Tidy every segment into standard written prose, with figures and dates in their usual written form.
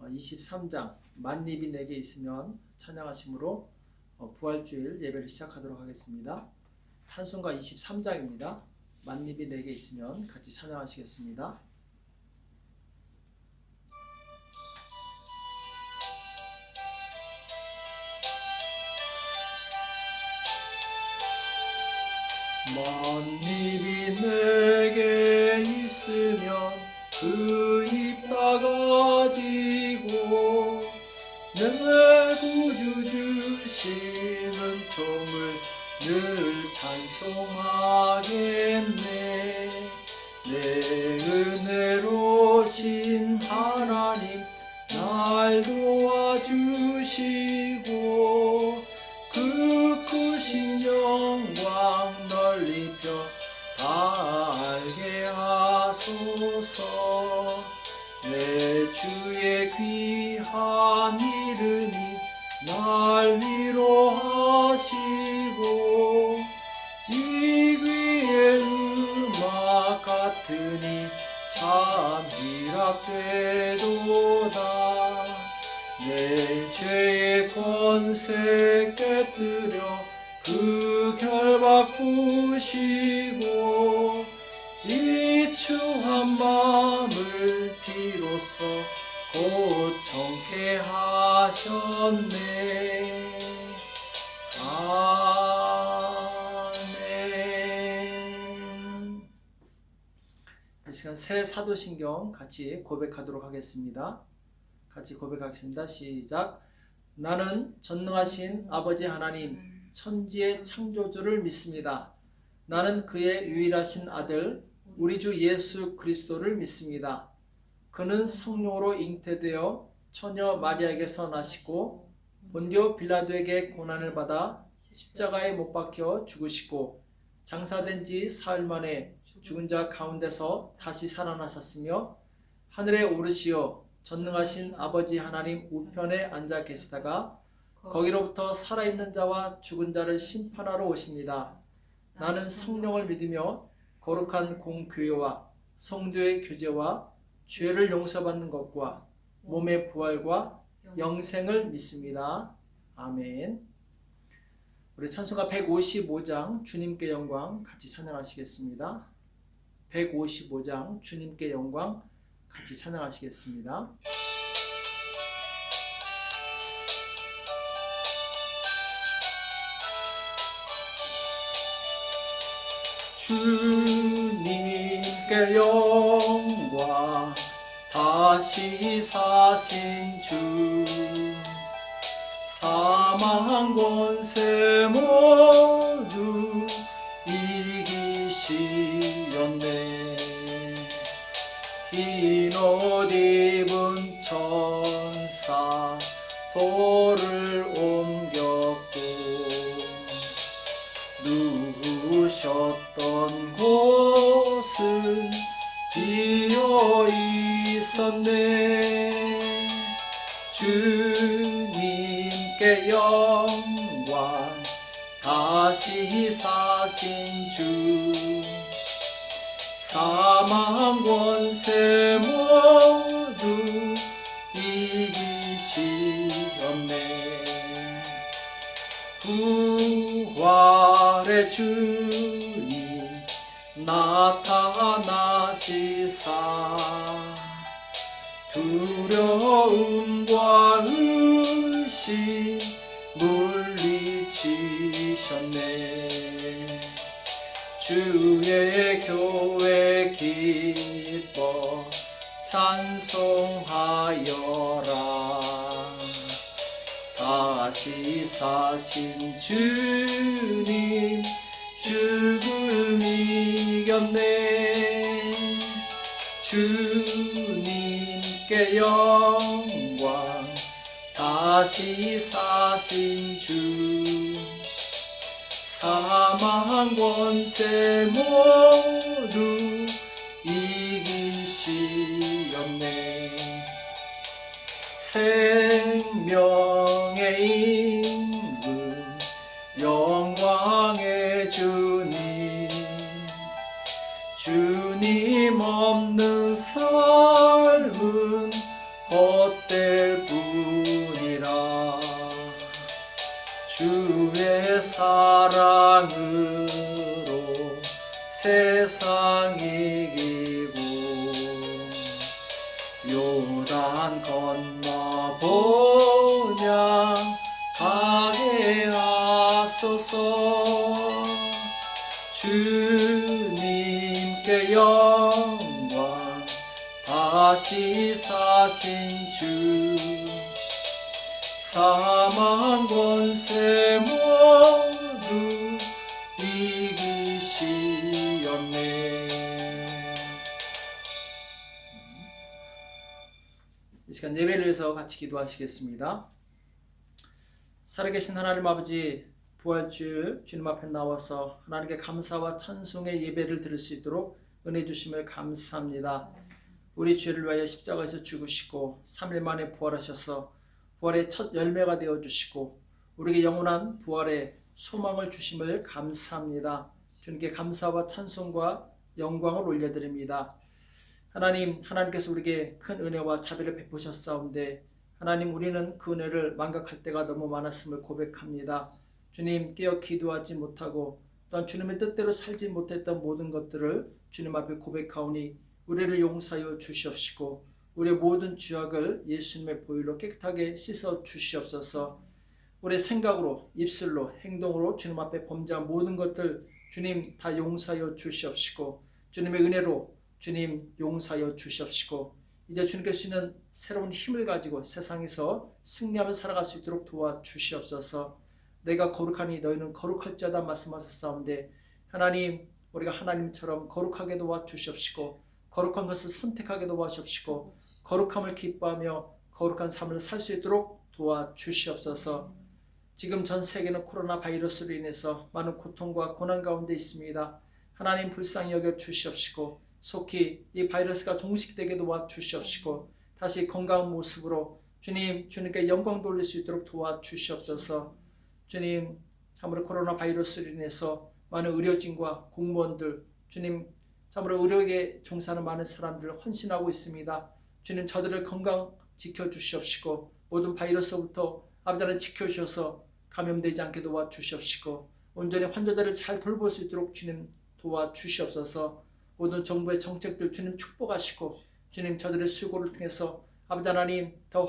23장 만입이 내게 있으면 찬양하심으로 부활주일 예배를 시작하도록 하겠습니다. 찬송가 23장입니다. 만입이 내게 있으면 같이 찬양하시겠습니다. 만입이 내게 있으면 그 입 다가지고 내 구주 주시는 종을 늘 찬송하겠네. 내 은혜로신 하나님 날 도와주시고 그 크신 영광 널리 펴 다 알게 하소서. 내 주의 귀한 이름이 날 위로하시고 이 귀의 음악 같으니 참 희락되도다. 내 죄의 권세 깨뜨려 그 결박 부시고 이 추한 밤을 비로소 곧 정케 하셨네. 아멘. 이 시간 새 사도신경 같이 고백하도록 하겠습니다. 같이 고백하겠습니다. 시작. 나는 전능하신 아버지 하나님 천지의 창조주를 믿습니다. 나는 그의 유일하신 아들 우리 주 예수 그리스도를 믿습니다. 그는 성령으로 잉태되어 처녀 마리아에게서 나시고 본디오 빌라도에게 고난을 받아 십자가에 못 박혀 죽으시고 장사된 지 사흘 만에 죽은 자 가운데서 다시 살아나셨으며 하늘에 오르시어 전능하신 아버지 하나님 우편에 앉아 계시다가 거기로부터 살아있는 자와 죽은 자를 심판하러 오십니다. 나는 성령을 믿으며 거룩한 공교회와 성도의 교제와 죄를 용서받는 것과 몸의 부활과 영생을 믿습니다. 아멘. 우리 찬송가 155장 주님께 영광 같이 찬양하시겠습니다. 155장 주님께 영광 같이 찬양하시겠습니다. 주님께 영광 다시 사신 주 사망 권세 모두 이기시었네. 흰 옷 입은 천사 돌을 옮겼고 누우셨던 곳은 비어 있었네. 주님께 영광 다시 사신 주 사망 권세 모두 이기시었네. 부활의 주님 나타나시사 두려움과 의심 물리치셨네. 주의 교회 기뻐 찬송하여라. 다시 사신 주님 죽음 이겼네. 주님께 영광 다시 사신 주 사망 권세 모두 이기시었네. 생명의 임금 영광의 주님 주님 없는 삶은 헛될 뿐이라. 주의 사랑으로 세상 이기고 요단 건너 보냐 가게 앞서서. 주님께 영광 다시 사신 주. 사망 권세 모두 이기시었네. 이 시간 예배를 위해서 같이 기도하시겠습니다. 살아계신 하나님 아버지, 부활주일 주님 앞에 나와서 하나님께 감사와 찬송의 예배를 드릴 수 있도록 은혜 주심을 감사합니다. 우리 죄를 위하여 십자가에서 죽으시고 3일 만에 부활하셔서 부활의 첫 열매가 되어주시고 우리에게 영원한 부활의 소망을 주심을 감사합니다. 주님께 감사와 찬송과 영광을 올려드립니다. 하나님께서 우리에게 큰 은혜와 자비를 베푸셨사온데 하나님, 우리는 그 은혜를 망각할 때가 너무 많았음을 고백합니다. 주님, 깨어 기도하지 못하고 또한 주님의 뜻대로 살지 못했던 모든 것들을 주님 앞에 고백하오니 우리를 용서하여 주시옵시고 우리의 모든 죄악을 예수님의 보혈로 깨끗하게 씻어 주시옵소서. 우리의 생각으로, 입술로, 행동으로 주님 앞에 범죄한 모든 것들 주님 다 용서하여 주시옵시고 주님의 은혜로 주님 용서하여 주시옵시고 이제 주님께서 주시는 새로운 힘을 가지고 세상에서 승리하며 살아갈 수 있도록 도와주시옵소서. 내가 거룩하니 너희는 거룩할지어다 말씀하셨사온데 하나님, 우리가 하나님처럼 거룩하게 도와주시옵시고 거룩한 것을 선택하게 도와주시옵시고 거룩함을 기뻐하며 거룩한 삶을 살 수 있도록 도와주시옵소서. 지금 전 세계는 코로나 바이러스로 인해서 많은 고통과 고난 가운데 있습니다. 하나님, 불쌍히 여겨 주시옵시고 속히 이 바이러스가 종식되게 도와주시옵시고 다시 건강한 모습으로 주님께 영광 돌릴 수 있도록 도와주시옵소서. 주님, 참으로 코로나 바이러스로 인해서 많은 의료진과 공무원들, 주님, 참으로 의료에 종사하는 많은 사람들 헌신하고 있습니다. 주님, 저들을 건강 지켜주시옵시고 모든 바이러스부터 아버지 하나님 지켜주셔서 감염되지 않게 도와주시옵시고 온전히 환자들을 잘 돌볼 수 있도록 주님 도와주시옵소서. 모든 정부의 정책들 주님 축복하시고 주님, 저들의 수고를 통해서 아버지 하나님 더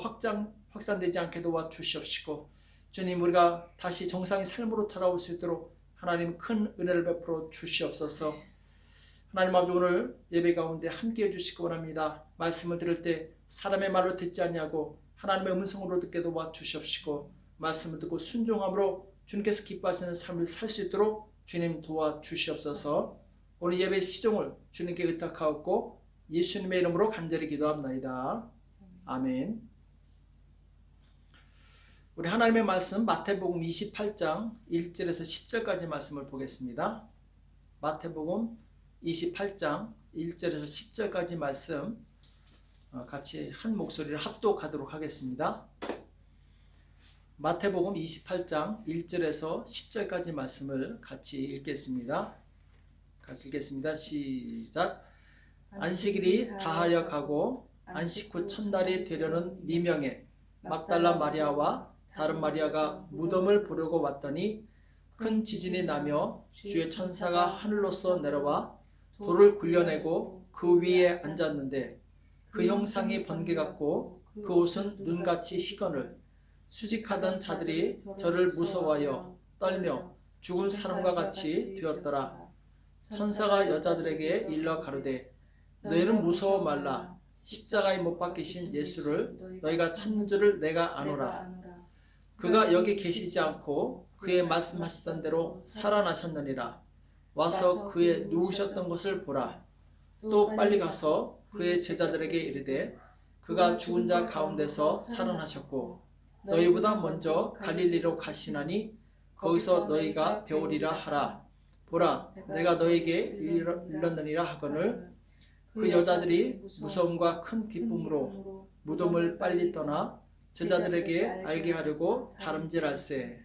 확산되지 않게 도와주시옵시고 주님, 우리가 다시 정상의 삶으로 돌아올 수 있도록 하나님 큰 은혜를 베풀어 주시옵소서. 하나님 아버지, 오늘 예배 가운데 함께해 주시기 원합니다. 말씀을 들을 때 사람의 말로 듣지 않냐고 하나님의 음성으로 듣게 도와주시옵시고 말씀을 듣고 순종함으로 주님께서 기뻐하시는 삶을 살 수 있도록 주님 도와주시옵소서. 오늘 예배 시종을 주님께 의탁하옵고 예수님의 이름으로 간절히 기도합나이다. 아멘. 우리 하나님의 말씀 마태복음 28장 1절에서 10절까지 말씀을 보겠습니다. 마태복음 28장 1절에서 10절까지 말씀 같이 한 목소리를 합독하도록 하겠습니다. 마태복음 28장 1절에서 10절까지 말씀을 같이 읽겠습니다. 시작. 안식일이 다하여 가고 안식 후 첫날이 되려는 미명에 막달라 마리아와 다른 마리아가 무덤을 보려고 왔더니 큰 지진이 나며 주의 천사가 하늘로서 내려와 돌을 굴려내고 그 위에 앉았는데 그 형상이 번개 같고 그 옷은 눈같이 희건을 수직하던 자들이 저를 무서워하여 떨며 죽은 사람과 같이 되었더라. 천사가 여자들에게 일러 가로되 너희는 무서워 말라. 십자가에 못 박히신 예수를 너희가 찾는 줄을 내가 아노라. 그가 여기 계시지 않고 그의 말씀하시던 대로 살아나셨느니라. 와서 그의 누우셨던 곳을 보라. 또 빨리 가서 그의 제자들에게 이르되 그가 죽은 자 가운데서 살아나셨고 너희보다 먼저 갈릴리로 가시나니 거기서 너희가 배우리라 하라. 보라, 내가 너희에게 일렀느니라 하거늘 그 여자들이 무서움과 큰 기쁨으로 무덤을 빨리 떠나 제자들에게 알게 하려고 다름질할세.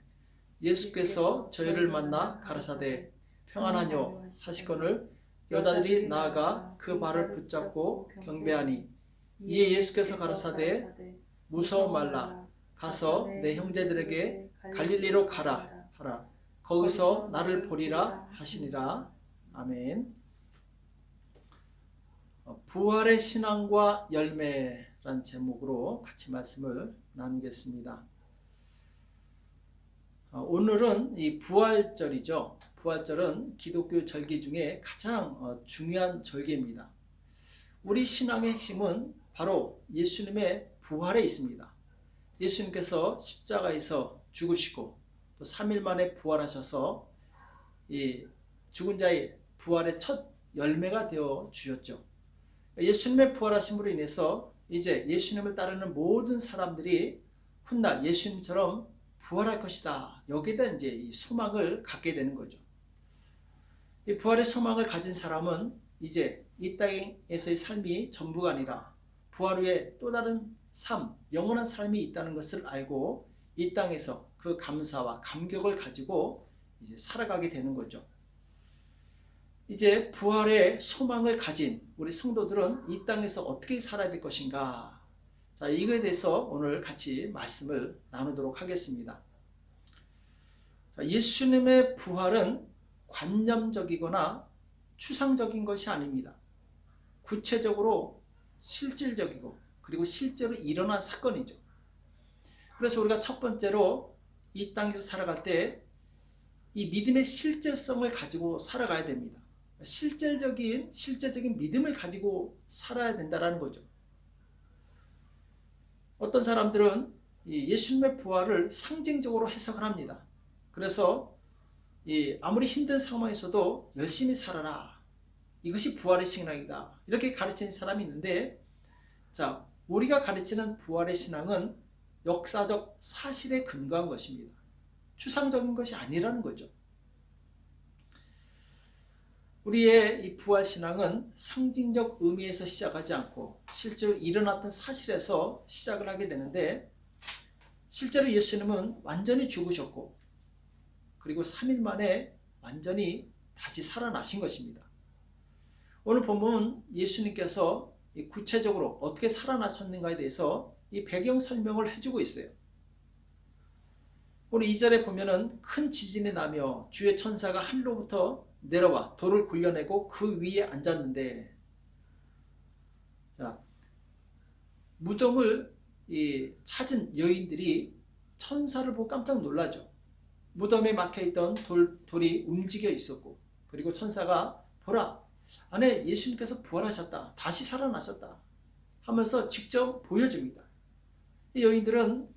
예수께서 저희를 만나 가라사대 평안하뇨 하시거늘 여자들이 나아가 그 발을 붙잡고 경배하니 이에 예수께서 가라사대 무서워 말라. 가서 내 형제들에게 갈릴리로 가라 하라. 거기서 나를 보리라 하시니라. 아멘. 부활의 신앙과 열매란 제목으로 같이 말씀을 나누겠습니다. 오늘은 이 부활절이죠. 부활절은 기독교 절기 중에 가장 중요한 절기입니다. 우리 신앙의 핵심은 바로 예수님의 부활에 있습니다. 예수님께서 십자가에서 죽으시고 또 3일 만에 부활하셔서 이 죽은 자의 부활의 첫 열매가 되어 주셨죠. 예수님의 부활하심으로 인해서 이제 예수님을 따르는 모든 사람들이 훗날 예수님처럼 부활할 것이다. 여기에 대한 이제 이 소망을 갖게 되는 거죠. 이 부활의 소망을 가진 사람은 이제 이 땅에서의 삶이 전부가 아니라 부활 후에 또 다른 삶, 영원한 삶이 있다는 것을 알고 이 땅에서 그 감사와 감격을 가지고 이제 살아가게 되는 거죠. 이제 부활의 소망을 가진 우리 성도들은 이 땅에서 어떻게 살아야 될 것인가? 자, 이거에 대해서 오늘 같이 말씀을 나누도록 하겠습니다. 자, 예수님의 부활은 관념적이거나 추상적인 것이 아닙니다. 구체적으로 실질적이고 그리고 실제로 일어난 사건이죠. 그래서 우리가 첫 번째로 이 땅에서 살아갈 때 이 믿음의 실제성을 가지고 살아가야 됩니다. 실제적인 믿음을 가지고 살아야 된다는 거죠. 어떤 사람들은 예수님의 부활을 상징적으로 해석을 합니다. 그래서 아무리 힘든 상황에서도 열심히 살아라. 이것이 부활의 신앙이다. 이렇게 가르치는 사람이 있는데, 자, 우리가 가르치는 부활의 신앙은 역사적 사실에 근거한 것입니다. 추상적인 것이 아니라는 거죠. 우리의 이 부활 신앙은 상징적 의미에서 시작하지 않고 실제로 일어났던 사실에서 시작을 하게 되는데, 실제로 예수님은 완전히 죽으셨고 그리고 3일 만에 완전히 다시 살아나신 것입니다. 오늘 보면 예수님께서 구체적으로 어떻게 살아나셨는가에 대해서 이 배경 설명을 해주고 있어요. 오늘 2절에 보면은 큰 지진이 나며 주의 천사가 하늘로부터 내려와 돌을 굴려내고 그 위에 앉았는데, 자, 무덤을 찾은 여인들이 천사를 보고 깜짝 놀라죠. 무덤에 막혀있던 돌이 움직여 있었고, 그리고 천사가 보라, 안에 예수님께서 부활하셨다, 다시 살아나셨다 하면서 직접 보여줍니다. 이 여인들은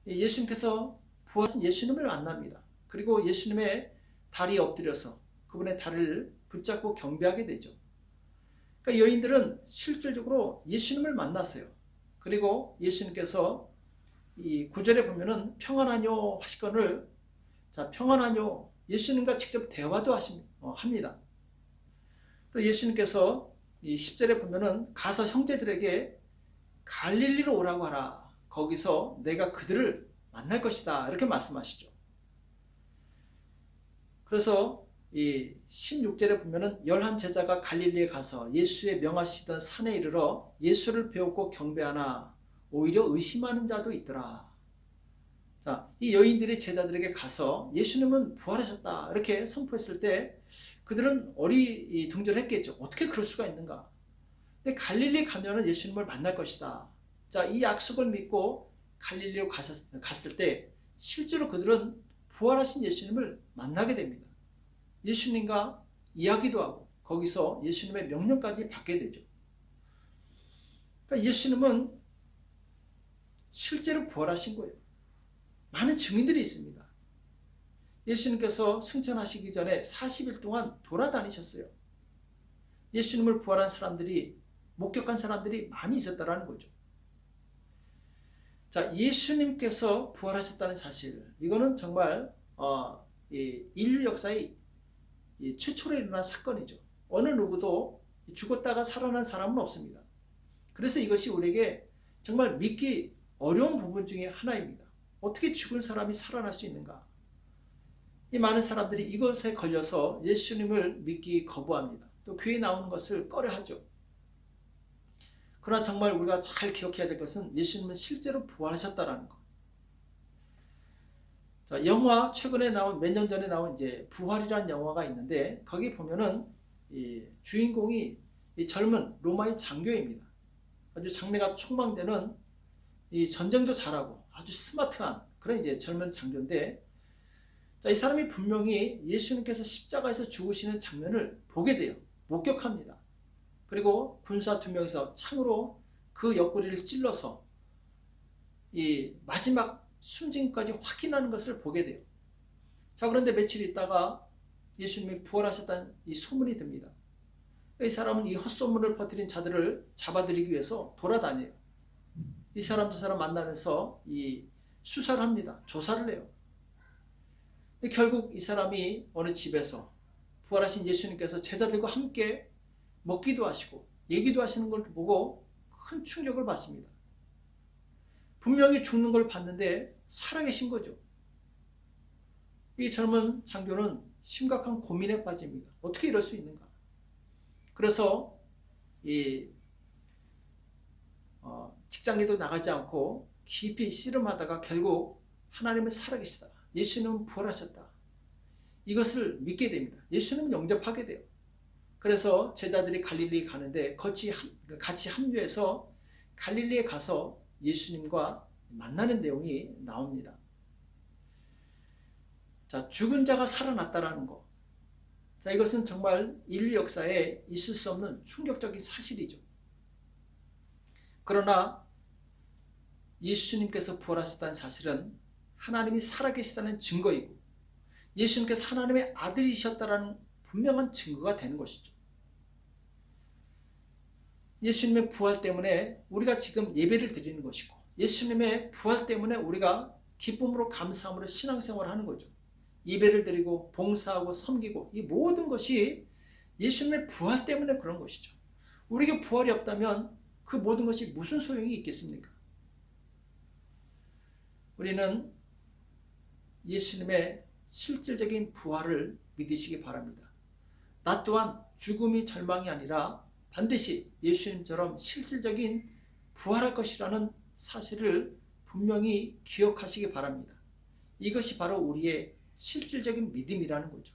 예수님께서 부활하신 예수님을 만납니다. 그리고 예수님의 다리에 엎드려서 그분의 다리를 붙잡고 경배하게 되죠. 그러니까 여인들은 실질적으로 예수님을 만났어요. 그리고 예수님께서 이 9절에 보면은 평안하뇨 하시거늘, 자, 평안하뇨, 예수님과 직접 대화도 합니다. 또 예수님께서 이 10절에 보면은 가서 형제들에게 갈릴리로 오라고 하라. 거기서 내가 그들을 만날 것이다. 이렇게 말씀하시죠. 그래서 이 16절에 보면은 11 제자가 갈릴리에 가서 예수의 명하시던 산에 이르러 예수를 배웠고 경배하나 오히려 의심하는 자도 있더라. 자, 이 여인들이 제자들에게 가서 예수님은 부활하셨다 이렇게 선포했을 때 그들은 어리둥절했겠죠. 어떻게 그럴 수가 있는가? 근데 갈릴리 가면은 예수님을 만날 것이다. 자, 이 약속을 믿고 갈릴리로 갔을 때 실제로 그들은 부활하신 예수님을 만나게 됩니다. 예수님과 이야기도 하고 거기서 예수님의 명령까지 받게 되죠. 그러니까 예수님은 실제로 부활하신 거예요. 많은 증인들이 있습니다. 예수님께서 승천하시기 전에 40일 동안 돌아다니셨어요. 예수님을 부활한 사람들이, 목격한 사람들이 많이 있었다는 거죠. 자, 예수님께서 부활하셨다는 사실, 이거는 정말 인류 역사의 최초로 일어난 사건이죠. 어느 누구도 죽었다가 살아난 사람은 없습니다. 그래서 이것이 우리에게 정말 믿기 어려운 부분 중에 하나입니다. 어떻게 죽은 사람이 살아날 수 있는가? 이 많은 사람들이 이것에 걸려서 예수님을 믿기 거부합니다. 또 교회에 나오는 것을 꺼려하죠. 그러나 정말 우리가 잘 기억해야 될 것은 예수님은 실제로 부활하셨다라는 것. 자, 영화 최근에 나온 몇 년 전에 나온 이제 부활이라는 영화가 있는데 거기 보면은 이 주인공이 이 젊은 로마의 장교입니다. 아주 장래가 촉망되는 이 전쟁도 잘하고 아주 스마트한 그런 이제 젊은 장교인데 자, 이 사람이 분명히 예수님께서 십자가에서 죽으시는 장면을 보게 돼요. 목격합니다. 그리고 군사 2명에서 창으로 그 옆구리를 찔러서 이 마지막 숨짐까지 확인하는 것을 보게 돼요. 자, 그런데 며칠 있다가 예수님이 부활하셨다는 이 소문이 듭니다. 이 사람은 이 헛소문을 퍼뜨린 자들을 잡아들이기 위해서 돌아다녀요. 이 사람 저 사람 만나면서 이 수사를 합니다. 조사를 해요. 결국 이 사람이 어느 집에서 부활하신 예수님께서 제자들과 함께 먹기도 하시고 얘기도 하시는 걸 보고 큰 충격을 받습니다. 분명히 죽는 걸 봤는데 살아계신 거죠. 이 젊은 장교는 심각한 고민에 빠집니다. 어떻게 이럴 수 있는가? 그래서 직장에도 나가지 않고 깊이 씨름하다가 결국 하나님은 살아계시다. 예수님은 부활하셨다. 이것을 믿게 됩니다. 예수님은 영접하게 돼요. 그래서 제자들이 갈릴리 가는데 같이 합류해서 갈릴리에 가서 예수님과 만나는 내용이 나옵니다. 자, 죽은 자가 살아났다라는 것. 자, 이것은 정말 인류 역사에 있을 수 없는 충격적인 사실이죠. 그러나 예수님께서 부활하셨다는 사실은 하나님이 살아계시다는 증거이고 예수님께서 하나님의 아들이셨다라는 분명한 증거가 되는 것이죠. 예수님의 부활 때문에 우리가 지금 예배를 드리는 것이고 예수님의 부활 때문에 우리가 기쁨으로 감사함으로 신앙생활을 하는 거죠. 예배를 드리고 봉사하고 섬기고 이 모든 것이 예수님의 부활 때문에 그런 것이죠. 우리에게 부활이 없다면 그 모든 것이 무슨 소용이 있겠습니까? 우리는 예수님의 실질적인 부활을 믿으시기 바랍니다. 나 또한 죽음이 절망이 아니라 반드시 예수님처럼 실질적인 부활할 것이라는 사실을 분명히 기억하시기 바랍니다. 이것이 바로 우리의 실질적인 믿음이라는 거죠.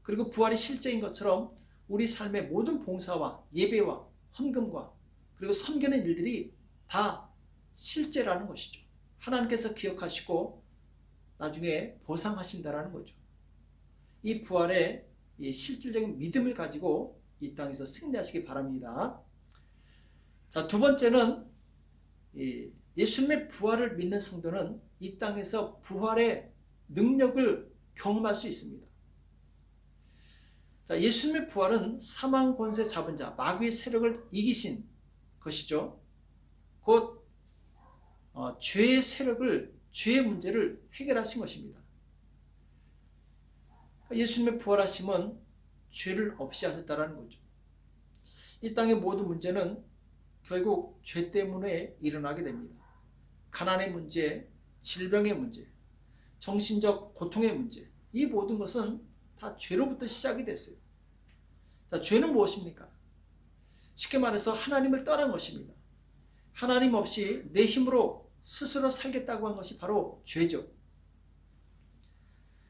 그리고 부활이 실제인 것처럼 우리 삶의 모든 봉사와 예배와 헌금과 그리고 섬기는 일들이 다 실제라는 것이죠. 하나님께서 기억하시고 나중에 보상하신다라는 거죠. 이 부활의 이 실질적인 믿음을 가지고 이 땅에서 승리하시기 바랍니다. 자, 두 번째는 예수님의 부활을 믿는 성도는 이 땅에서 부활의 능력을 경험할 수 있습니다. 자, 예수님의 부활은 사망 권세 잡은 자, 마귀의 세력을 이기신 것이죠. 곧 죄의 세력을, 죄의 문제를 해결하신 것입니다. 예수님의 부활하심은 죄를 없이 하셨다는 거죠. 이 땅의 모든 문제는 결국 죄 때문에 일어나게 됩니다. 가난의 문제, 질병의 문제, 정신적 고통의 문제, 이 모든 것은 다 죄로부터 시작이 됐어요. 자, 죄는 무엇입니까? 쉽게 말해서 하나님을 떠난 것입니다. 하나님 없이 내 힘으로 스스로 살겠다고 한 것이 바로 죄죠.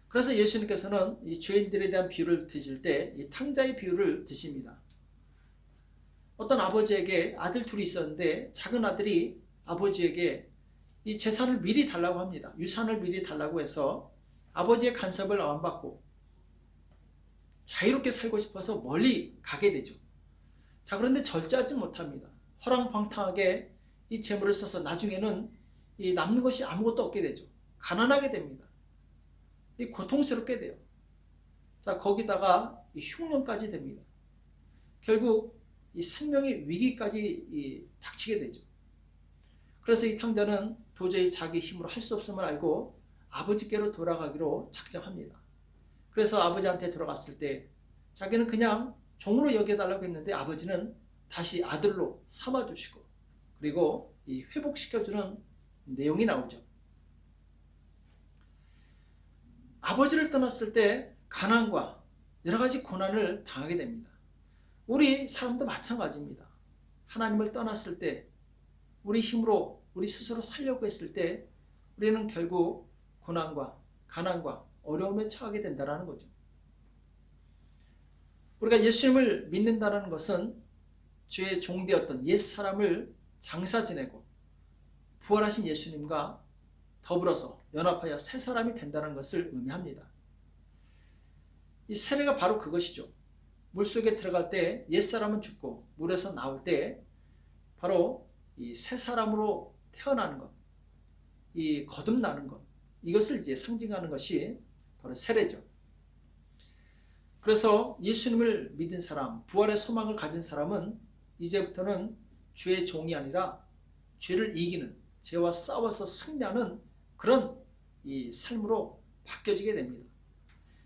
그래서 예수님께서는 이 죄인들에 대한 비유를 드실 때 이 탕자의 비유를 드십니다. 어떤 아버지에게 아들 둘이 있었는데 작은 아들이 아버지에게 이 재산을 미리 달라고 합니다. 유산을 미리 달라고 해서 아버지의 간섭을 안 받고 자유롭게 살고 싶어서 멀리 가게 되죠. 자, 그런데 절제하지 못합니다. 허랑방탕하게 이 재물을 써서 나중에는 이 남는 것이 아무것도 없게 되죠. 가난하게 됩니다. 이 고통스럽게 돼요. 자, 거기다가 이 흉년까지 됩니다. 결국 이 생명의 위기까지 닥치게 되죠. 그래서 이 탕자는 도저히 자기 힘으로 할 수 없음을 알고 아버지께로 돌아가기로 작정합니다. 그래서 아버지한테 돌아갔을 때 자기는 그냥 종으로 여겨달라고 했는데 아버지는 다시 아들로 삼아주시고 그리고 이 회복시켜주는 내용이 나오죠. 아버지를 떠났을 때 가난과 여러 가지 고난을 당하게 됩니다. 우리 사람도 마찬가지입니다. 하나님을 떠났을 때, 우리 힘으로 우리 스스로 살려고 했을 때 우리는 결국 고난과 가난과 어려움에 처하게 된다는 거죠. 우리가 예수님을 믿는다는 것은 죄의 종되었던 옛사람을 장사 지내고 부활하신 예수님과 더불어서 연합하여 새 사람이 된다는 것을 의미합니다. 이 세례가 바로 그것이죠. 물속에 들어갈 때 옛사람은 죽고 물에서 나올 때 바로 이 새 사람으로 태어나는 것, 이 거듭나는 것, 이것을 이제 상징하는 것이 바로 세례죠. 그래서 예수님을 믿은 사람, 부활의 소망을 가진 사람은 이제부터는 죄의 종이 아니라 죄를 이기는, 죄와 싸워서 승리하는 그런 이 삶으로 바뀌어지게 됩니다.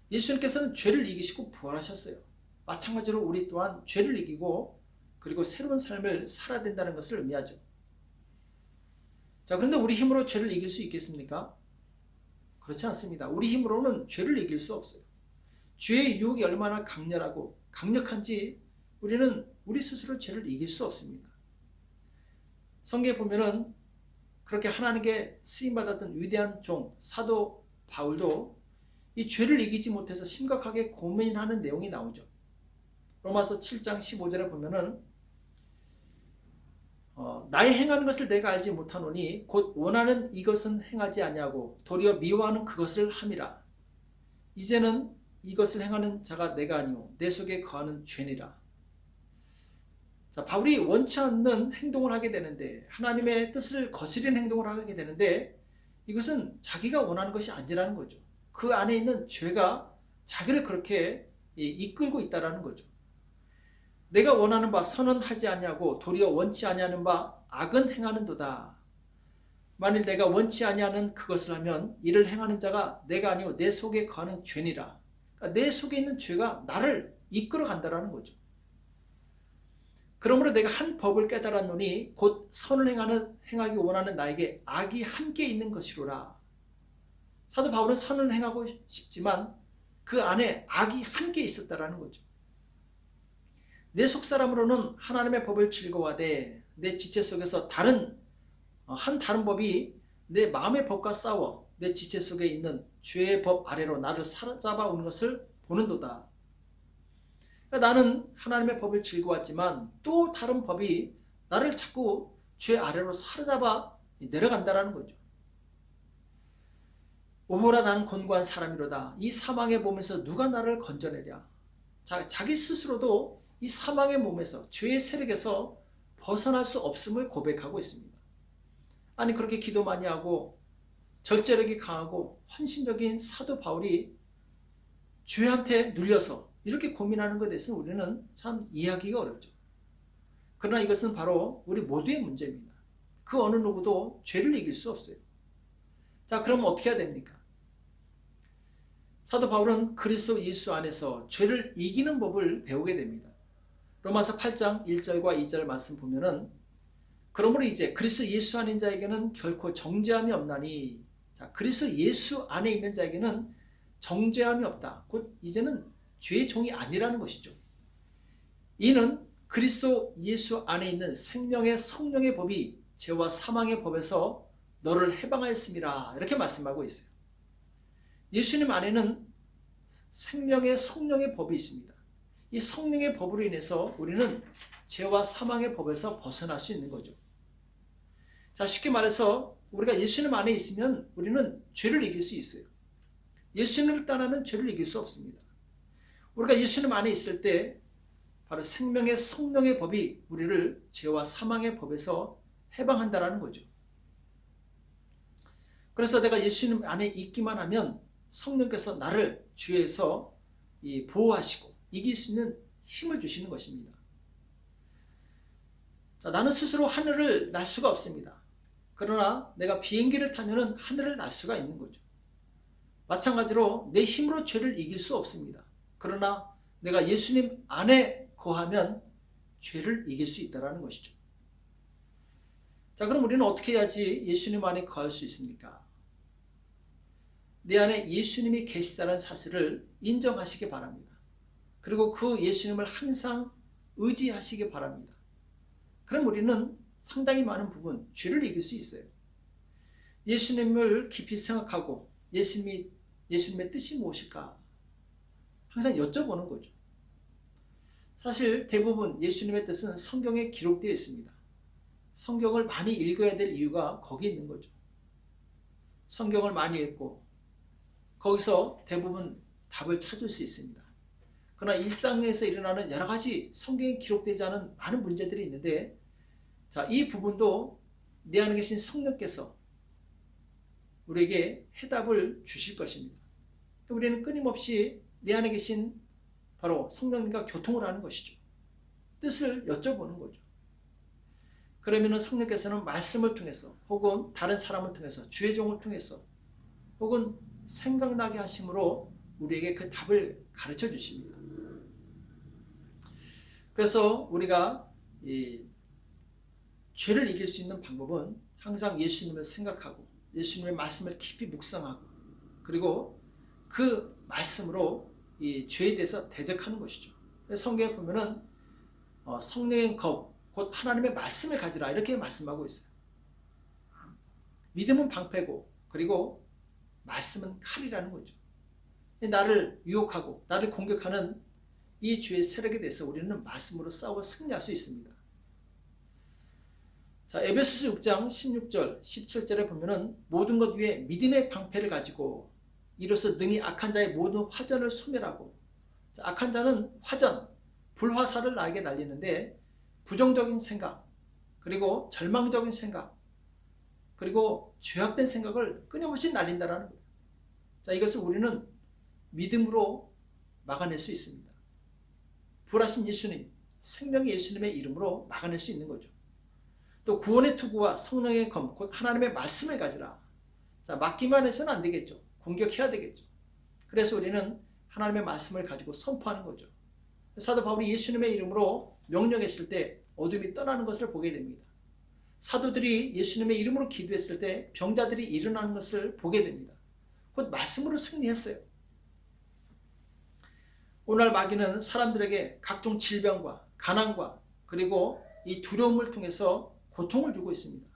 예수님께서는 죄를 이기시고 부활하셨어요. 마찬가지로 우리 또한 죄를 이기고 그리고 새로운 삶을 살아야 된다는 것을 의미하죠. 자, 그런데 우리 힘으로 죄를 이길 수 있겠습니까? 그렇지 않습니다. 우리 힘으로는 죄를 이길 수 없어요. 죄의 유혹이 얼마나 강렬하고 강력한지 우리는 우리 스스로 죄를 이길 수 없습니다. 성경에 보면은 그렇게 하나님께 쓰임받았던 위대한 종 사도 바울도 이 죄를 이기지 못해서 심각하게 고민하는 내용이 나오죠. 로마서 7장 15절에 보면은 나의 행하는 것을 내가 알지 못하노니 곧 원하는 이것은 행하지 아니하고 도리어 미워하는 그것을 함이라. 이제는 이것을 행하는 자가 내가 아니오 내 속에 거하는 죄니라. 자, 바울이 원치 않는 행동을 하게 되는데, 하나님의 뜻을 거스리는 행동을 하게 되는데, 이것은 자기가 원하는 것이 아니라는 거죠. 그 안에 있는 죄가 자기를 그렇게 이끌고 있다는 거죠. 내가 원하는 바 선은 하지 아니하고 도리어 원치 아니하는 바 악은 행하는도다. 만일 내가 원치 아니하는 그것을 하면 이를 행하는 자가 내가 아니오 내 속에 거하는 죄니라. 그러니까 내 속에 있는 죄가 나를 이끌어 간다는 거죠. 그러므로 내가 한 법을 깨달았노니 곧 선을 행하기 원하는 나에게 악이 함께 있는 것이로라. 사도 바울은 선을 행하고 싶지만 그 안에 악이 함께 있었다는 거죠. 내 속사람으로는 하나님의 법을 즐거워하되 내 지체 속에서 다른 법이 내 마음의 법과 싸워 내 지체 속에 있는 죄의 법 아래로 나를 사로잡아 오는 것을 보는도다. 그러니까 나는 하나님의 법을 즐거워하지만 또 다른 법이 나를 자꾸 죄 아래로 사로잡아 내려간다는 거죠. 오호라 나는 곤고한 사람이로다. 이 사망의 몸에서 누가 나를 건져내랴. 자기 스스로도 이 사망의 몸에서 죄의 세력에서 벗어날 수 없음을 고백하고 있습니다. 아니 그렇게 기도 많이 하고 절제력이 강하고 헌신적인 사도 바울이 죄한테 눌려서 이렇게 고민하는 것에 대해서 우리는 참 이해하기가 어렵죠. 그러나 이것은 바로 우리 모두의 문제입니다. 그 어느 누구도 죄를 이길 수 없어요. 자, 그럼 어떻게 해야 됩니까? 사도 바울은 그리스도 예수 안에서 죄를 이기는 법을 배우게 됩니다. 로마서 8장 1절과 2절 말씀 보면은 그러므로 이제 그리스도 예수 안에 있는 자에게는 결코 정죄함이 없나니, 자, 그리스도 예수 안에 있는 자에게는 정죄함이 없다. 곧 이제는 죄의 종이 아니라는 것이죠. 이는 그리스도 예수 안에 있는 생명의 성령의 법이 죄와 사망의 법에서 너를 해방하였음이라. 이렇게 말씀하고 있어요. 예수님 안에는 생명의 성령의 법이 있습니다. 이 성령의 법으로 인해서 우리는 죄와 사망의 법에서 벗어날 수 있는 거죠. 자, 쉽게 말해서 우리가 예수님 안에 있으면 우리는 죄를 이길 수 있어요. 예수님을 떠나면 죄를 이길 수 없습니다. 우리가 예수님 안에 있을 때 바로 생명의 성령의 법이 우리를 죄와 사망의 법에서 해방한다는 거죠. 그래서 내가 예수님 안에 있기만 하면 성령께서 나를 죄에서 보호하시고 이길 수 있는 힘을 주시는 것입니다. 자, 나는 스스로 하늘을 날 수가 없습니다. 그러나 내가 비행기를 타면 하늘을 날 수가 있는 거죠. 마찬가지로 내 힘으로 죄를 이길 수 없습니다. 그러나 내가 예수님 안에 거하면 죄를 이길 수 있다는 것이죠. 자, 그럼 우리는 어떻게 해야지 예수님 안에 거할 수 있습니까? 내 안에 예수님이 계시다는 사실을 인정하시기 바랍니다. 그리고 그 예수님을 항상 의지하시기 바랍니다. 그럼 우리는 상당히 많은 부분 죄를 이길 수 있어요. 예수님을 깊이 생각하고 예수님의 뜻이 무엇일까 항상 여쭤보는 거죠. 사실 대부분 예수님의 뜻은 성경에 기록되어 있습니다. 성경을 많이 읽어야 될 이유가 거기 있는 거죠. 성경을 많이 읽고 거기서 대부분 답을 찾을 수 있습니다. 그러나 일상에서 일어나는 여러 가지 성경에 기록되지 않은 많은 문제들이 있는데, 자, 이 부분도 내 안에 계신 성령께서 우리에게 해답을 주실 것입니다. 우리는 끊임없이 내 안에 계신 바로 성령님과 교통을 하는 것이죠. 뜻을 여쭤보는 거죠. 그러면 성령께서는 말씀을 통해서 혹은 다른 사람을 통해서 주의 종을 통해서 혹은 생각나게 하심으로 우리에게 그 답을 가르쳐 주십니다. 그래서 우리가 이 죄를 이길 수 있는 방법은 항상 예수님을 생각하고 예수님의 말씀을 깊이 묵상하고 그리고 그 말씀으로 이 죄에 대해서 대적하는 것이죠. 성경에 보면은 성령의 검, 곧 하나님의 말씀을 가지라 이렇게 말씀하고 있어요. 믿음은 방패고 그리고 말씀은 칼이라는 거죠. 나를 유혹하고 나를 공격하는 이 죄의 세력에 대해서 우리는 말씀으로 싸워 승리할 수 있습니다. 자, 에베소서 6장 16절, 17절에 보면은 모든 것 위에 믿음의 방패를 가지고 이로써 능히 악한 자의 모든 화전을 소멸하고, 자, 악한 자는 화전, 불화살을 나에게 날리는데 부정적인 생각, 그리고 절망적인 생각, 그리고 죄악된 생각을 끊임없이 날린다라는 거예요. 자, 이것을 우리는 믿음으로 막아낼 수 있습니다. 부활하신 예수님, 생명의 예수님의 이름으로 막아낼 수 있는 거죠. 또 구원의 투구와 성령의 검, 곧 하나님의 말씀을 가지라. 자, 막기만 해서는 안 되겠죠. 공격해야 되겠죠. 그래서 우리는 하나님의 말씀을 가지고 선포하는 거죠. 사도 바울이 예수님의 이름으로 명령했을 때 어둠이 떠나는 것을 보게 됩니다. 사도들이 예수님의 이름으로 기도했을 때 병자들이 일어나는 것을 보게 됩니다. 곧 말씀으로 승리했어요. 오늘 마귀는 사람들에게 각종 질병과 가난과 그리고 이 두려움을 통해서 고통을 주고 있습니다.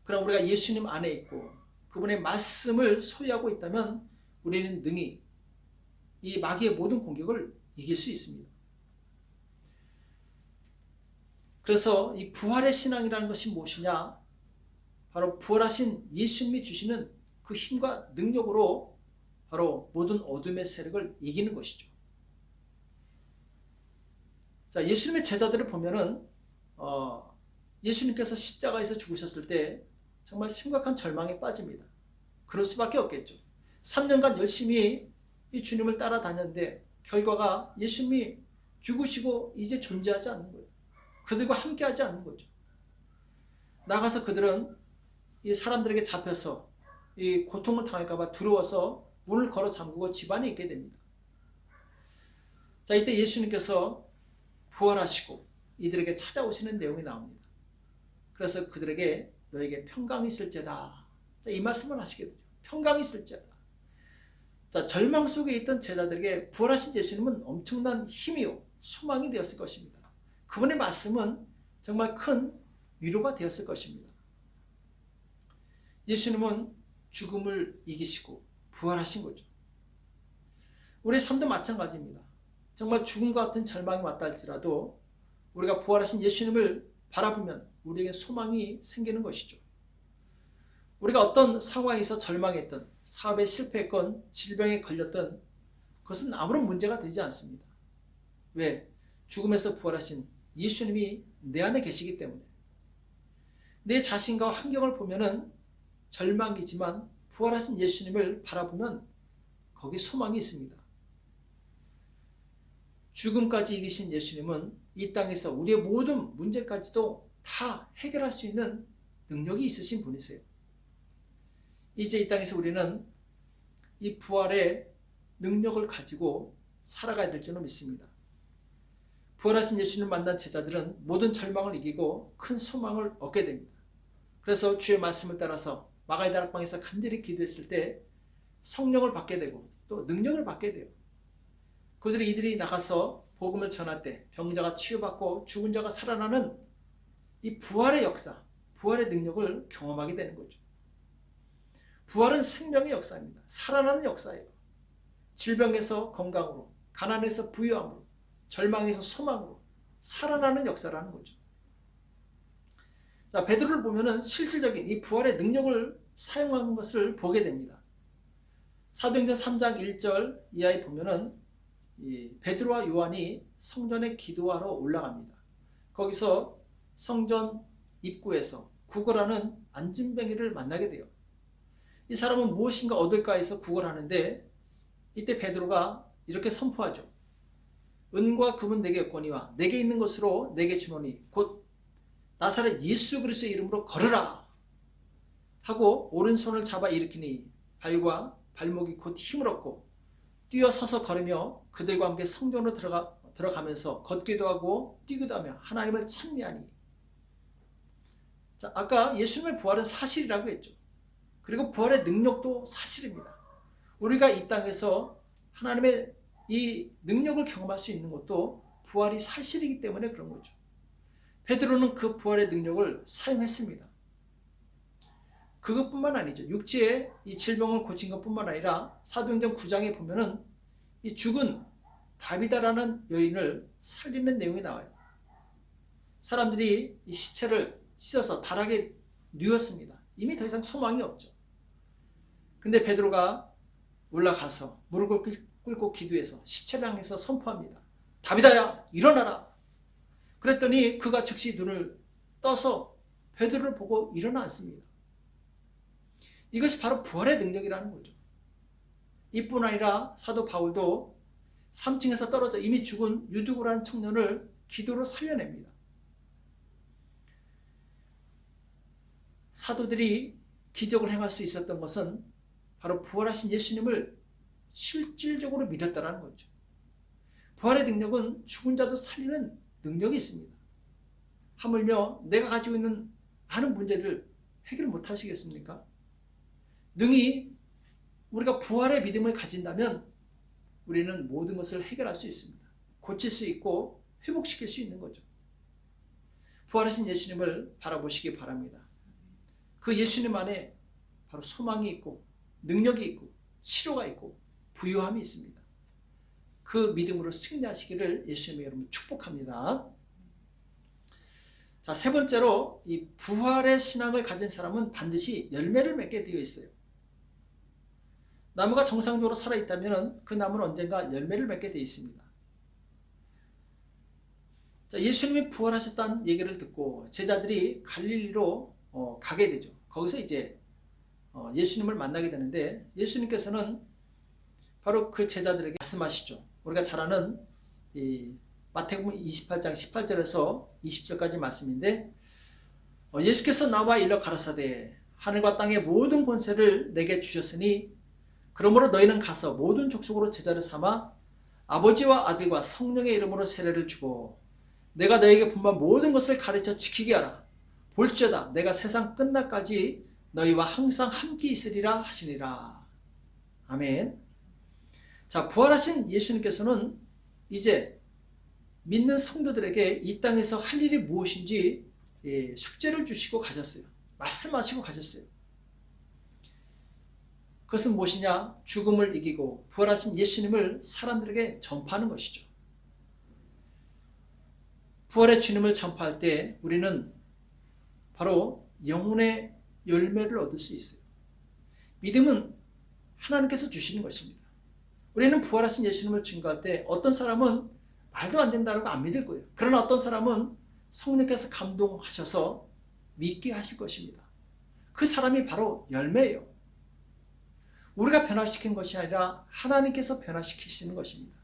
그럼 우리가 예수님 안에 있고 그분의 말씀을 소유하고 있다면 우리는 능히 이 마귀의 모든 공격을 이길 수 있습니다. 그래서 이 부활의 신앙이라는 것이 무엇이냐? 바로 부활하신 예수님이 주시는 그 힘과 능력으로 바로 모든 어둠의 세력을 이기는 것이죠. 자, 예수님의 제자들을 보면은 예수님께서 십자가에서 죽으셨을 때 정말 심각한 절망에 빠집니다. 그럴 수밖에 없겠죠. 3년간 열심히 이 주님을 따라다녔는데 결과가 예수님이 죽으시고 이제 존재하지 않는 거예요. 그들과 함께하지 않는 거죠. 나가서 그들은 이 사람들에게 잡혀서 이 고통을 당할까 봐 두려워서 문을 걸어 잠그고 집안에 있게 됩니다. 자, 이때 예수님께서 부활하시고 이들에게 찾아오시는 내용이 나옵니다. 그래서 그들에게 너에게 평강이 있을지어다. 자, 이 말씀을 하시게 되죠. 평강이 있을지어다. 자, 절망 속에 있던 제자들에게 부활하신 예수님은 엄청난 힘이요 소망이 되었을 것입니다. 그분의 말씀은 정말 큰 위로가 되었을 것입니다. 예수님은 죽음을 이기시고 부활하신 거죠. 우리의 삶도 마찬가지입니다. 정말 죽음과 같은 절망이 왔다 할지라도 우리가 부활하신 예수님을 바라보면 우리에게 소망이 생기는 것이죠. 우리가 어떤 상황에서 절망했던, 사업에 실패했건, 질병에 걸렸던 그것은 아무런 문제가 되지 않습니다. 왜? 죽음에서 부활하신 예수님이 내 안에 계시기 때문에. 내 자신과 환경을 보면은 절망이지만 부활하신 예수님을 바라보면 거기에 소망이 있습니다. 죽음까지 이기신 예수님은 이 땅에서 우리의 모든 문제까지도 다 해결할 수 있는 능력이 있으신 분이세요. 이제 이 땅에서 우리는 이 부활의 능력을 가지고 살아가야 될 줄로 믿습니다. 부활하신 예수님을 만난 제자들은 모든 절망을 이기고 큰 소망을 얻게 됩니다. 그래서 주의 말씀을 따라서 마가의 다락방에서 간절히 기도했을 때 성령을 받게 되고 또 능력을 받게 돼요. 이들이 나가서 복음을 전할 때 병자가 치유받고 죽은 자가 살아나는 이 부활의 역사, 부활의 능력을 경험하게 되는 거죠. 부활은 생명의 역사입니다. 살아나는 역사예요. 질병에서 건강으로, 가난에서 부유함으로, 절망에서 소망으로 살아나는 역사라는 거죠. 자, 베드로를 보면은 실질적인 이 부활의 능력을 사용하는 것을 보게 됩니다. 사도행전 3장 1절 이하에 보면은 이 베드로와 요한이 성전에 기도하러 올라갑니다. 거기서 성전 입구에서 구걸하는 안진뱅이를 만나게 돼요. 이 사람은 무엇인가 얻을까 해서 구걸하는데 이때 베드로가 이렇게 선포하죠. 은과 금은 내게 없거니와 내게 있는 것으로 내게 주노니 곧 나사렛 예수 그리스도의 이름으로 걸으라 하고 오른손을 잡아 일으키니 발과 발목이 곧 힘을 얻고 뛰어서서 걸으며 그들과 함께 성전으로 들어가면서 걷기도 하고 뛰기도 하며 하나님을 찬미하니. 자, 아까 예수님의 부활은 사실이라고 했죠. 그리고 부활의 능력도 사실입니다. 우리가 이 땅에서 하나님의 이 능력을 경험할 수 있는 것도 부활이 사실이기 때문에 그런 거죠. 베드로는 그 부활의 능력을 사용했습니다. 그것뿐만 아니죠. 육체의 이 질병을 고친 것뿐만 아니라 사도행전 9장에 보면은 이 죽은 다비다라는 여인을 살리는 내용이 나와요. 사람들이 이 시체를 씻어서 다락에 뉘었습니다. 이미 더 이상 소망이 없죠. 근데 베드로가 올라가서 무릎을 꿇고 기도해서 시체를 향해서 선포합니다. 다비다야, 일어나라. 그랬더니 그가 즉시 눈을 떠서 베드로를 보고 일어나 앉습니다. 이것이 바로 부활의 능력이라는 거죠. 이뿐 아니라 사도 바울도 3층에서 떨어져 이미 죽은 유두고라는 청년을 기도로 살려냅니다. 사도들이 기적을 행할 수 있었던 것은 바로 부활하신 예수님을 실질적으로 믿었다는 거죠. 부활의 능력은 죽은 자도 살리는 능력이 있습니다. 하물며 내가 가지고 있는 많은 문제를 해결 못 하시겠습니까? 능히 우리가 부활의 믿음을 가진다면 우리는 모든 것을 해결할 수 있습니다. 고칠 수 있고 회복시킬 수 있는 거죠. 부활하신 예수님을 바라보시기 바랍니다. 그 예수님 안에 바로 소망이 있고 능력이 있고 치료가 있고 부유함이 있습니다. 그 믿음으로 승리하시기를 예수님의 이름으로 축복합니다. 자, 세 번째로 이 부활의 신앙을 가진 사람은 반드시 열매를 맺게 되어 있어요. 나무가 정상적으로 살아있다면 그 나무는 언젠가 열매를 맺게 되어 있습니다. 자, 예수님이 부활하셨다는 얘기를 듣고 제자들이 갈릴리로 가게 되죠. 거기서 이제 예수님을 만나게 되는데 예수님께서는 바로 그 제자들에게 말씀하시죠. 우리가 잘 아는 이 마태복음 28장 18절에서 20절까지 말씀인데 예수께서 나와 일러 가라사대 하늘과 땅의 모든 권세를 내게 주셨으니 그러므로 너희는 가서 모든 족속으로 제자를 삼아 아버지와 아들과 성령의 이름으로 세례를 주고 내가 너희에게 분반 모든 것을 가르쳐 지키게 하라. 볼지어다 내가 세상 끝날까지 너희와 항상 함께 있으리라 하시니라. 아멘. 자, 부활하신 예수님께서는 이제 믿는 성도들에게 이 땅에서 할 일이 무엇인지 숙제를 주시고 가셨어요. 말씀하시고 가셨어요. 그것은 무엇이냐? 죽음을 이기고 부활하신 예수님을 사람들에게 전파하는 것이죠. 부활의 주님을 전파할 때 우리는 바로 영혼의 열매를 얻을 수 있어요. 믿음은 하나님께서 주시는 것입니다. 우리는 부활하신 예수님을 증거할 때 어떤 사람은 말도 안 된다고 안 믿을 거예요. 그러나 어떤 사람은 성령께서 감동하셔서 믿게 하실 것입니다. 그 사람이 바로 열매예요. 우리가 변화시킨 것이 아니라 하나님께서 변화시키시는 것입니다.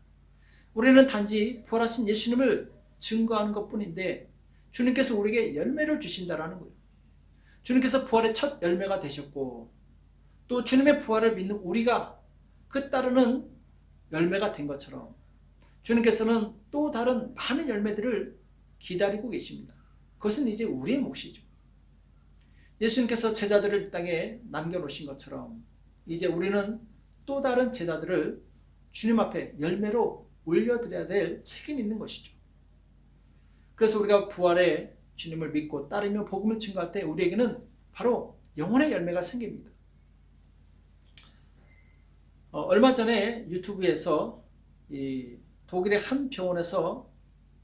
우리는 단지 부활하신 예수님을 증거하는 것뿐인데 주님께서 우리에게 열매를 주신다라는 거예요. 주님께서 부활의 첫 열매가 되셨고 또 주님의 부활을 믿는 우리가 그 따르는 열매가 된 것처럼 주님께서는 또 다른 많은 열매들을 기다리고 계십니다. 그것은 이제 우리의 몫이죠. 예수님께서 제자들을 이 땅에 남겨놓으신 것처럼 이제 우리는 또 다른 제자들을 주님 앞에 열매로 올려드려야 될 책임이 있는 것이죠. 그래서 우리가 부활의 주님을 믿고 따르며 복음을 증거할 때 우리에게는 바로 영혼의 열매가 생깁니다. 얼마 전에 유튜브에서 이 독일의 한 병원에서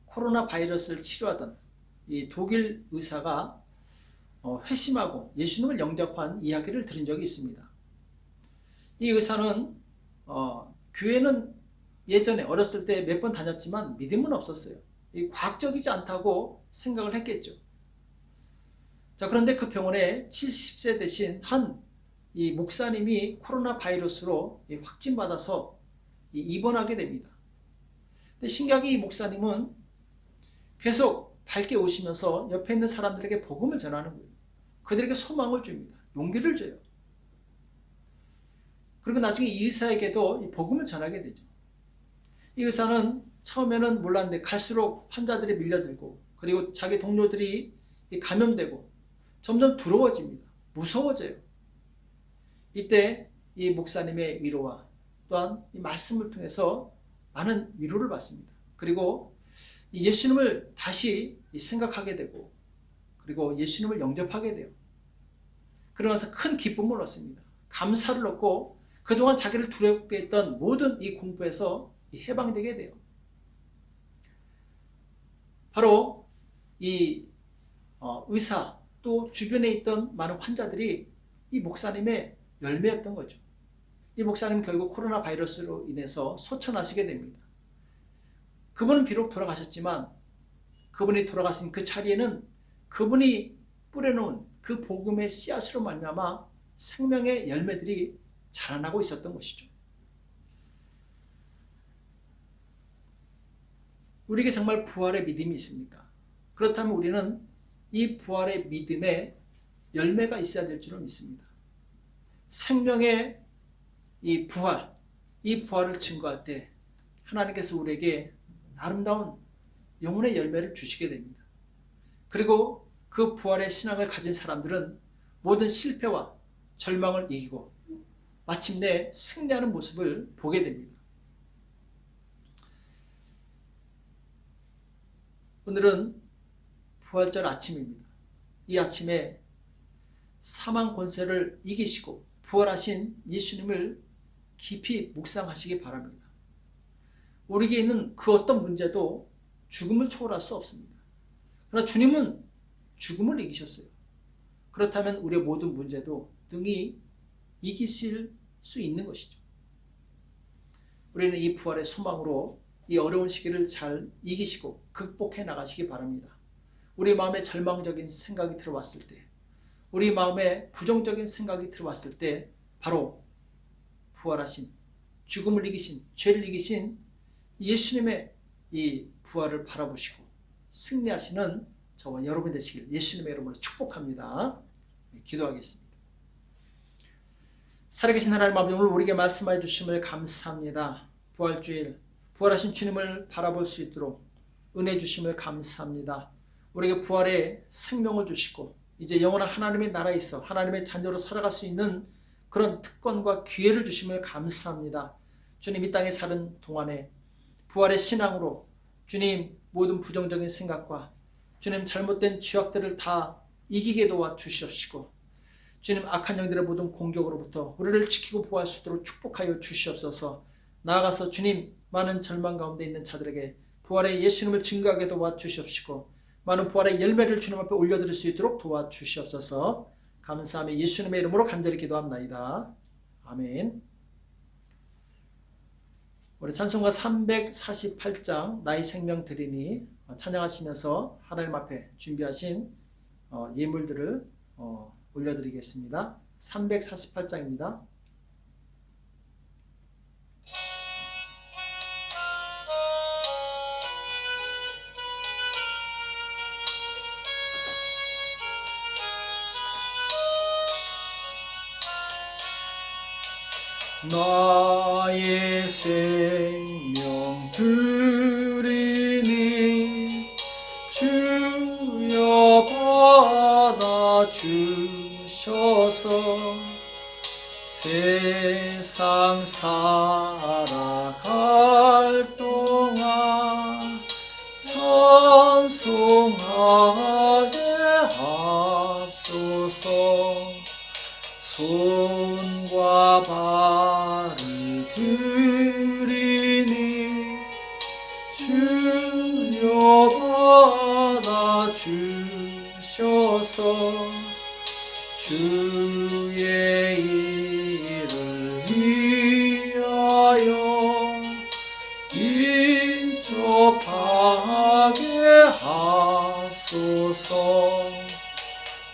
코로나 바이러스를 치료하던 이 독일 의사가 회심하고 예수님을 영접한 이야기를 들은 적이 있습니다. 이 의사는 교회는 예전에 어렸을 때 몇 번 다녔지만 믿음은 없었어요. 과학적이지 않다고 생각을 했겠죠. 자, 그런데 그 병원에 70세 되신 한 이 목사님이 코로나 바이러스로 확진받아서 입원하게 됩니다. 근데 신기하게 이 목사님은 계속 밝게 오시면서 옆에 있는 사람들에게 복음을 전하는 거예요. 그들에게 소망을 줍니다. 용기를 줘요. 그리고 나중에 이 의사에게도 복음을 전하게 되죠. 이 의사는 처음에는 몰랐는데 갈수록 환자들이 밀려들고 그리고 자기 동료들이 감염되고 점점 두려워집니다. 무서워져요. 이때 이 목사님의 위로와 또한 이 말씀을 통해서 많은 위로를 받습니다. 그리고 예수님을 다시 생각하게 되고 그리고 예수님을 영접하게 돼요. 그러면서 큰 기쁨을 얻습니다. 감사를 얻고 그동안 자기를 두렵게 했던 모든 이 공포에서 해방되게 돼요. 바로 이 의사 또 주변에 있던 많은 환자들이 이 목사님의 열매였던 거죠. 이 목사님 결국 코로나 바이러스로 인해서 소천하시게 됩니다. 그분은 비록 돌아가셨지만 그분이 돌아가신 그 자리에는 그분이 뿌려놓은 그 복음의 씨앗으로 말미암아 생명의 열매들이 자라나고 있었던 것이죠. 우리에게 정말 부활의 믿음이 있습니까? 그렇다면 우리는 이 부활의 믿음에 열매가 있어야 될 줄을 믿습니다. 생명의 이 부활을 증거할 때 하나님께서 우리에게 아름다운 영혼의 열매를 주시게 됩니다. 그리고 그 부활의 신앙을 가진 사람들은 모든 실패와 절망을 이기고 마침내 승리하는 모습을 보게 됩니다. 오늘은 부활절 아침입니다. 이 아침에 사망 권세를 이기시고 부활하신 예수님을 깊이 묵상하시기 바랍니다. 우리에게 있는 그 어떤 문제도 죽음을 초월할 수 없습니다. 그러나 주님은 죽음을 이기셨어요. 그렇다면 우리의 모든 문제도 능히 이기실 수 있는 것이죠. 우리는 이 부활의 소망으로 이 어려운 시기를 잘 이기시고 극복해 나가시기 바랍니다. 우리 마음에 절망적인 생각이 들어왔을 때, 우리 마음에 부정적인 생각이 들어왔을 때 바로 부활하신, 죽음을 이기신, 죄를 이기신 예수님의 이 부활을 바라보시고 승리하시는 저와 여러분 되시길 예수님의 이름으로 축복합니다. 기도하겠습니다. 살아계신 하나님 아버지, 오늘 우리에게 말씀해 주심을 감사합니다. 부활주일 부활하신 주님을 바라볼 수 있도록 은혜 주심을 감사합니다. 우리에게 부활의 생명을 주시고 이제 영원한 하나님의 나라에 있어 하나님의 자녀로 살아갈 수 있는 그런 특권과 기회를 주심을 감사합니다. 주님, 이 땅에 사는 동안에 부활의 신앙으로 주님 모든 부정적인 생각과 주님 잘못된 죄악들을 다 이기게 도와 주시옵시고 주님 악한 영들의 모든 공격으로부터 우리를 지키고 보호할 수 있도록 축복하여 주시옵소서. 나아가서 주님 많은 절망 가운데 있는 자들에게 부활의 예수님을 증거하게 도와주시옵시고 많은 부활의 열매를 주님 앞에 올려드릴 수 있도록 도와주시옵소서. 감사하며 예수님의 이름으로 간절히 기도합나이다. 아멘. 우리 찬송가 348장 나의 생명 드리니 찬양하시면서 하나님 앞에 준비하신 예물들을 올려드리겠습니다. 348장입니다. 나의 생명 드리니 주여 받아주셔서 세상 살아갈 동안 찬송하겠습니다. 손과 발을 들이니 주여 받아 주셔서 주의 일을 위하여 인접하게 하소서.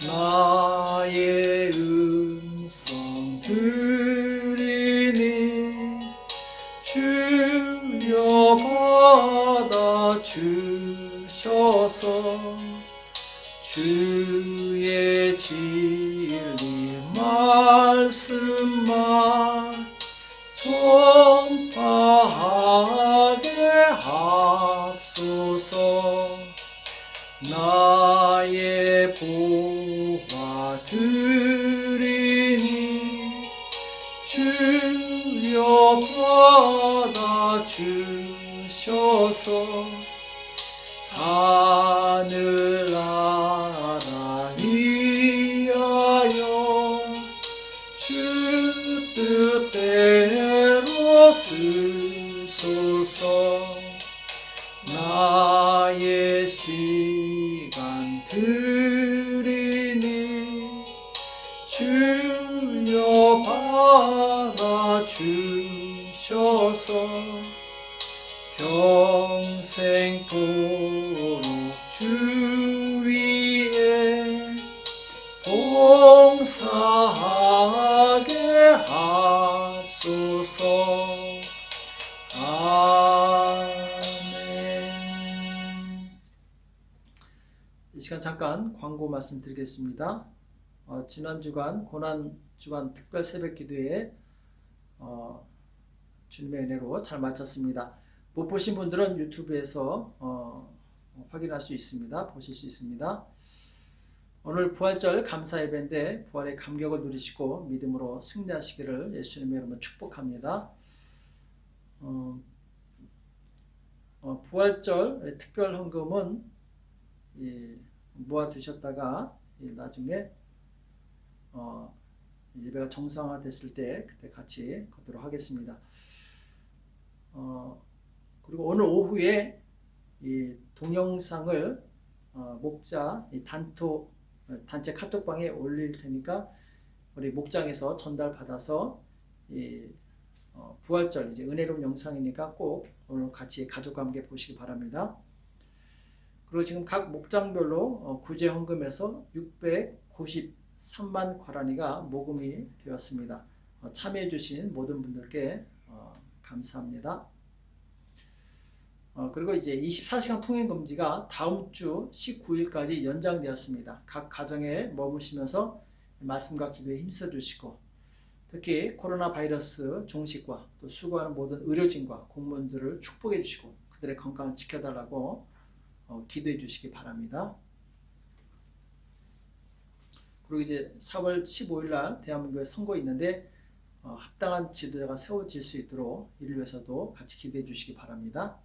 나의 음성 들으니 주여 받아 주셔서 주의 진리 말씀만 전파하게 하소서. 나의 보화 드리니 주여 받아 주셔서 하늘나라 위하여 주 뜻대로 쓰소서. 나의 시간 드리니 주여 받아 주셔서 평생토록 주 위에 봉사하게 하소서. 이 시간 잠깐 광고 말씀드리겠습니다. 지난 주간 고난 주간 특별 새벽 기도회 주님의 은혜로 잘 마쳤습니다. 못 보신 분들은 유튜브에서 확인할 수 있습니다. 보실 수 있습니다. 오늘 부활절 감사 예배인데 부활의 감격을 누리시고 믿음으로 승리하시기를 예수님의 이름으로 축복합니다. 부활절 특별 헌금은 모아두셨다가 나중에 예배가 정상화됐을 때 그때 같이 걷도록 하겠습니다. 그리고 오늘 오후에 이 동영상을 목자 단체 카톡방에 올릴 테니까 우리 목장에서 전달 받아서 부활절 이제 은혜로운 영상이니까 꼭 오늘 같이 가족과 함께 보시기 바랍니다. 그리고 지금 각 목장별로 구제 헌금에서 693만 과란이가 모금이 되었습니다. 참여해 주신 모든 분들께 감사합니다. 그리고 이제 24시간 통행 금지가 다음 주 19일까지 연장되었습니다. 각 가정에 머무시면서 말씀과 기도에 힘써 주시고 특히 코로나 바이러스 종식과 또 수고하는 모든 의료진과 공무원들을 축복해 주시고 그들의 건강을 지켜달라고 기도해 주시기 바랍니다. 그리고 이제 4월 15일 날 대한민국에 선거 있는데 합당한 지도자가 세워질 수 있도록 이를 위해서도 같이 기도해 주시기 바랍니다.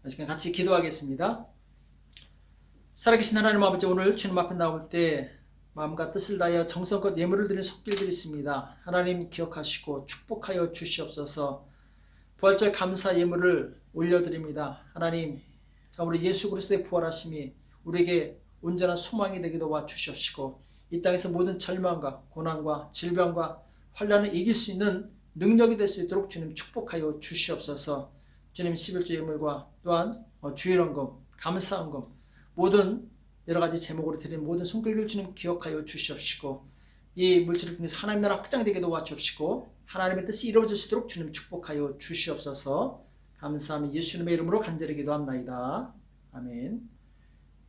지금 같이 기도하겠습니다. 살아계신 하나님 아버지, 오늘 주님 앞에 나올 때 마음과 뜻을 다하여 정성껏 예물을 드리는 손길들이 있습니다. 하나님 기억하시고 축복하여 주시옵소서. 부활절 감사 예물을 올려드립니다. 하나님, 우리 예수 그리스도의 부활하심이 우리에게 온전한 소망이 되게 도와주시옵시고 이 땅에서 모든 절망과 고난과 질병과 환난을 이길 수 있는 능력이 될 수 있도록 주님 축복하여 주시옵소서. 주님 11조 예물과 또한 주일헌금, 감사헌금 모든 여러가지 제목으로 드린 모든 손길을 주님 기억하여 주시옵시고 이 물질을 통해서 하나님 나라 확장되게 도와주옵시고 하나님의 뜻이 이루어지도록 주님 축복하여 주시옵소서. 감사하며 예수님의 이름으로 간절히 기도합나이다. 아멘.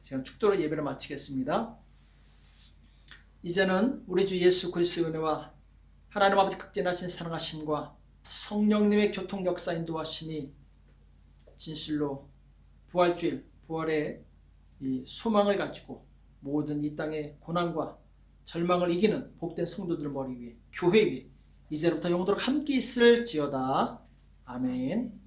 지금 축도로 예배를 마치겠습니다. 이제는 우리 주 예수 그리스도의 은혜와 하나님 아버지 극진하신 사랑하심과 성령님의 교통 역사 인도하심이 진실로 부활주일, 부활의 이 소망을 가지고 모든 이 땅의 고난과 절망을 이기는 복된 성도들 머리 위에, 교회 위에 이제부터 영원토록 함께 있을지어다. 아멘.